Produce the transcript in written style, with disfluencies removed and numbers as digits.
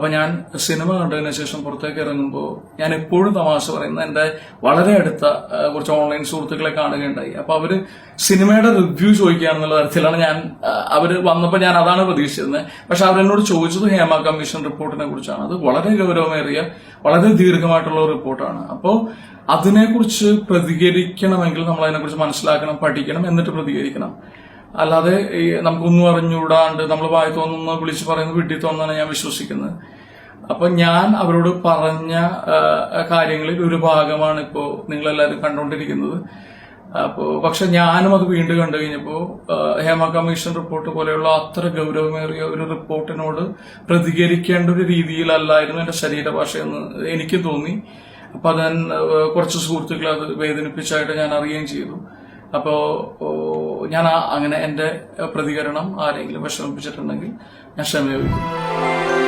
അപ്പൊ ഞാൻ സിനിമ കണ്ടതിന് ശേഷം പുറത്തേക്ക് ഇറങ്ങുമ്പോൾ ഞാൻ എപ്പോഴും തമാശ പറയുന്ന എന്റെ വളരെ അടുത്ത കുറച്ച് ഓൺലൈൻ സുഹൃത്തുക്കളെ കാണുകയുണ്ടായി. അപ്പൊ അവര് സിനിമയുടെ റിവ്യൂ ചോദിക്കുകയാണെന്നുള്ള തരത്തിലാണ് അവര് വന്നപ്പോൾ ഞാൻ അതാണ് പ്രതീക്ഷിച്ചിരുന്നത്. പക്ഷെ അവരെന്നോട് ചോദിച്ചത് ഹേമ കമ്മീഷൻ റിപ്പോർട്ടിനെ കുറിച്ചാണ്. അത് വളരെ ഗൗരവമേറിയ വളരെ ദീർഘമായിട്ടുള്ള റിപ്പോർട്ടാണ്. അപ്പോൾ അതിനെക്കുറിച്ച് പ്രതികരിക്കണമെങ്കിൽ നമ്മൾ അതിനെക്കുറിച്ച് മനസ്സിലാക്കണം, പഠിക്കണം, എന്നിട്ട് പ്രതികരിക്കണം. അല്ലാതെ നമുക്കൊന്നും അറിഞ്ഞുകൂടാണ്ട് നമ്മൾ വായി തോന്നുന്ന വിളിച്ച് പറയുന്നത് വീട്ടിൽ തോന്നാണ് ഞാൻ വിശ്വസിക്കുന്നത്. അപ്പൊ ഞാൻ അവരോട് പറഞ്ഞ കാര്യങ്ങളിൽ ഒരു ഭാഗമാണ് ഇപ്പോ നിങ്ങളെല്ലാവരും കണ്ടുകൊണ്ടിരിക്കുന്നത്. പക്ഷെ ഞാനും അത് വീണ്ടും കണ്ടു കഴിഞ്ഞപ്പോ ഹേമ കമ്മീഷൻ റിപ്പോർട്ട് പോലെയുള്ള അത്ര ഗൗരവമേറിയ ഒരു റിപ്പോർട്ടിനോട് പ്രതികരിക്കേണ്ട ഒരു രീതിയിലല്ലായിരുന്നു എന്റെ ശരീരഭാഷയെന്ന് എനിക്ക് തോന്നി. അപ്പൊ ഞാൻ കുറച്ച് സുഹൃത്തുക്കളെ അത് വേദനിപ്പിച്ചായിട്ട് ഞാൻ അറിയുകയും ചെയ്തു. അപ്പോ ഞാൻ അങ്ങനെ എന്റെ പ്രതികരണം ആരെങ്കിലും വിഷമിപ്പിച്ചിട്ടുണ്ടെങ്കിൽ ഞാൻ ക്ഷമ ചോദിക്കും.